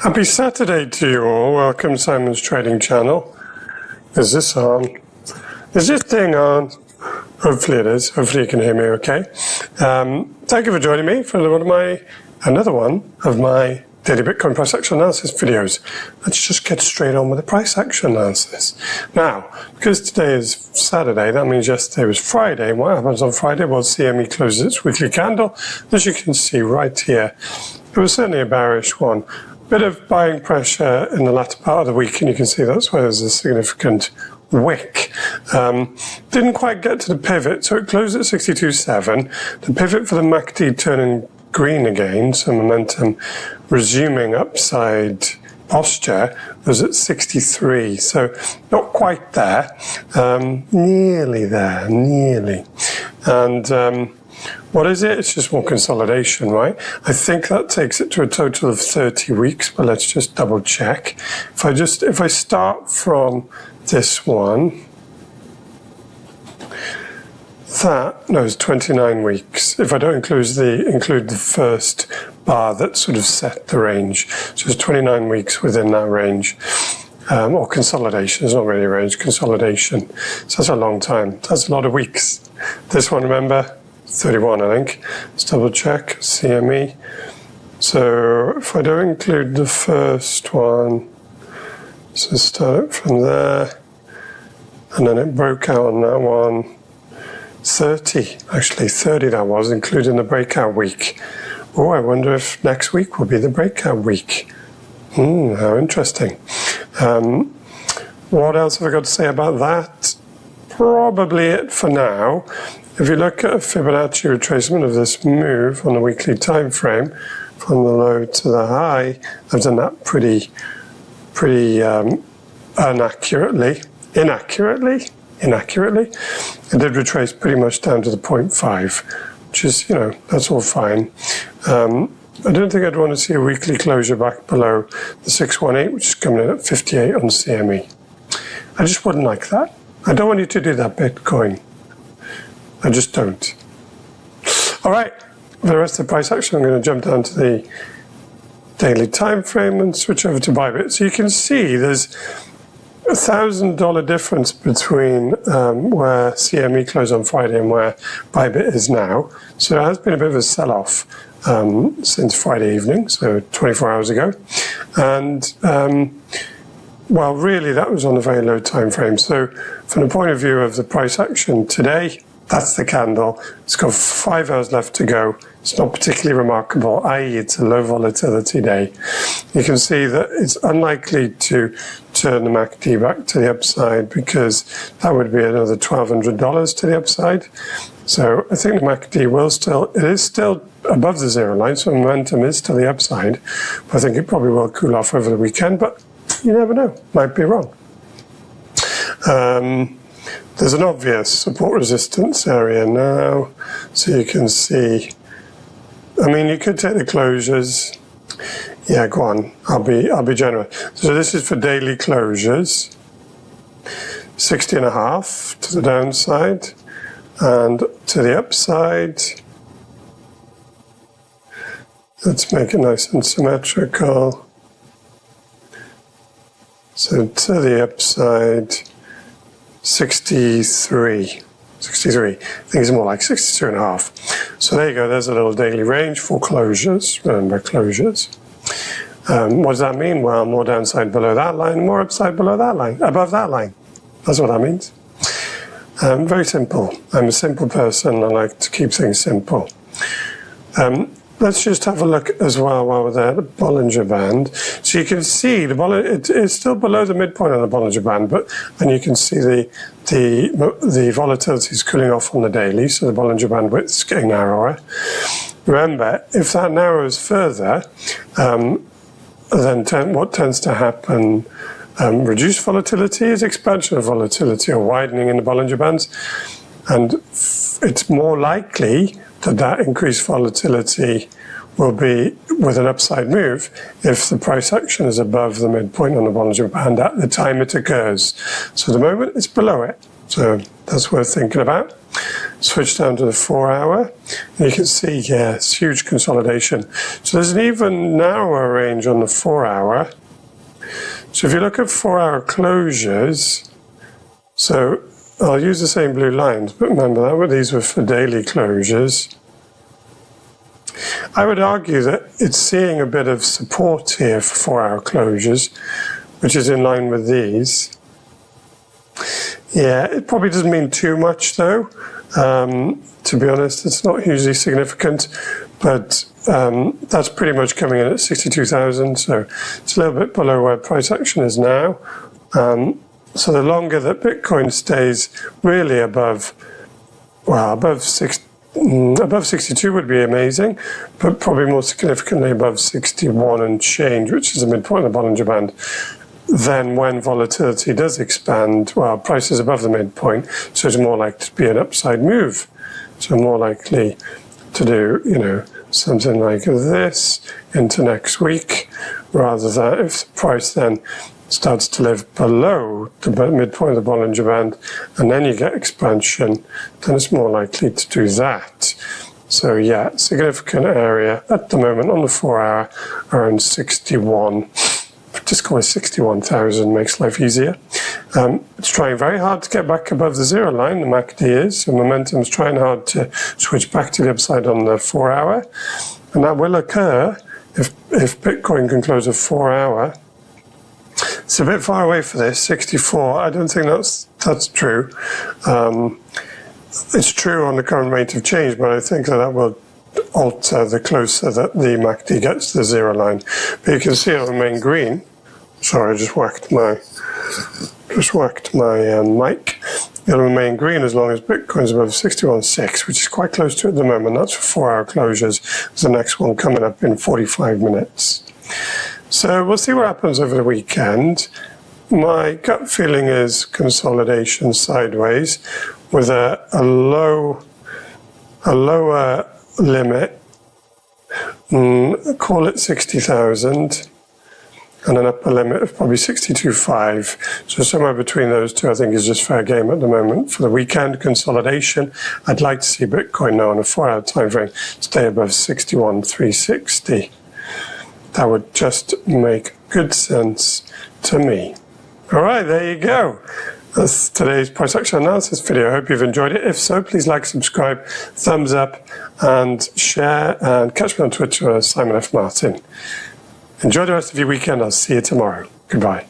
Happy Saturday to you all. Welcome to Simon's Trading Channel. Is this on? Is this thing on? Hopefully it is. Hopefully you can hear me okay. Thank you for joining me for another one of my daily Bitcoin price action analysis videos. Let's just get straight on with the price action analysis. Now, because today is Saturday, that means yesterday was Friday. What happens on Friday? Well, CME closes its weekly candle. As you can see right here, it was certainly a bearish one. Bit of buying pressure in the latter part of the week, and you can see that's where there's a significant wick. Didn't quite get to the pivot, so it closed at 62.7. The pivot for the MACD turning green again, so momentum resuming upside posture, was at 63, so not quite there, nearly there, nearly. And what is it? It's just more consolidation, right? I think that takes it to a total of 30 weeks, but let's just double check. If I start from this one, it's 29 weeks. If I don't include the first bar that sort of set the range, so it's 29 weeks within that range. Or consolidation, it's not really a range, consolidation. So that's a long time. That's a lot of weeks. This one, remember? 31, I think. Let's double check, CME. So if I don't include the first one, so start it from there, and then it broke out on that one. 30 that was, including the breakout week. Oh, I wonder if next week will be the breakout week. How interesting. What else have I got to say about that? Probably it for now. If you look at a Fibonacci retracement of this move on the weekly time frame, from the low to the high, I've done that pretty inaccurately. It did retrace pretty much down to the 0.5, which is, that's all fine. I don't think I'd want to see a weekly closure back below the 618, which is coming in at 58 on CME. I just wouldn't like that. I don't want you to do that, Bitcoin. I just don't. All right, for the rest of the price action, I'm going to jump down to the daily time frame and switch over to Bybit. So you can see there's $1,000 difference between where CME closed on Friday and where Bybit is now. So there has been a bit of a sell-off since Friday evening, so 24 hours ago. And well, really, that was on a very low time frame. So from the point of view of the price action today, that's the candle. It's got 5 hours left to go. It's not particularly remarkable, i.e. it's a low volatility day. You can see that it's unlikely to turn the MACD back to the upside because that would be another $1,200 to the upside. So I think the MACD is still above the zero line, so momentum is to the upside. But I think it probably will cool off over the weekend, but you never know, might be wrong. There's an obvious support resistance area now, so you can see. I mean, you could take the closures. Yeah, go on. I'll be generous. So this is for daily closures. 60.5 to the downside, and to the upside. Let's make it nice and symmetrical. So to the upside, 63. I think it's more like 62.5. So there you go. There's a little daily range for closures. Remember, closures. What does that mean? Well, more downside below that line, more upside below that line, above that line. That's what that means. Very simple. I'm a simple person. I like to keep things simple. Let's just have a look as well while we're there, the Bollinger Band. So you can see it is still below the midpoint on the Bollinger Band, and you can see the volatility is cooling off on the daily, so the Bollinger Band width is getting narrower. Remember, if that narrows further, then what tends to happen, reduced volatility is expansion of volatility or widening in the Bollinger Bands, and it's more likely that increased volatility will be with an upside move if the price action is above the midpoint on the Bollinger Band at the time it occurs. So at the moment it's below it. So that's worth thinking about. Switch down to the 4 hour, and you can see, yeah, it's huge consolidation. So there's an even narrower range on the 4 hour. So if you look at 4 hour closures, so I'll use the same blue lines, but remember that these were for daily closures. I would argue that it's seeing a bit of support here for 4 hour closures, which is in line with these. Yeah, it probably doesn't mean too much though. To be honest, it's not hugely significant, but that's pretty much coming in at 62,000, so it's a little bit below where price action is now. So the longer that Bitcoin stays really above 62 would be amazing, but probably more significantly above 61 and change, which is the midpoint of the Bollinger Band. Then when volatility does expand, well, price is above the midpoint, so it's more likely to be an upside move. So more likely to do, something like this into next week, rather than if the price then starts to live below the midpoint of the Bollinger Band, and then you get expansion, then it's more likely to do that. So yeah, significant area at the moment on the 4 hour around 61. Just call it 61,000, makes life easier. It's trying very hard to get back above the 0 line, the MACD is, so momentum's trying hard to switch back to the upside on the 4 hour, and that will occur if Bitcoin can close a 4 hour. It's a bit far away for this, 64. I don't think that's true. It's true on the current rate of change, but I think that will alter the closer that the MACD gets to the 0 line. But you can see it'll remain green. Sorry, I just whacked my mic. It'll remain green as long as Bitcoin's above 61.6, which is quite close to it at the moment. That's for 4 hour closures. There's the next one coming up in 45 minutes. So we'll see what happens over the weekend. My gut feeling is consolidation sideways with a lower limit, call it 60,000, and an upper limit of probably 62.5. So somewhere between those two, I think, is just fair game at the moment. For the weekend consolidation, I'd like to see Bitcoin now on a 4 hour time frame stay above 61,360. That would just make good sense to me. All right, there you go. That's today's price action analysis video. I hope you've enjoyed it. If so, please like, subscribe, thumbs up, and share. And catch me on Twitter, Simon F. Martin. Enjoy the rest of your weekend. I'll see you tomorrow. Goodbye.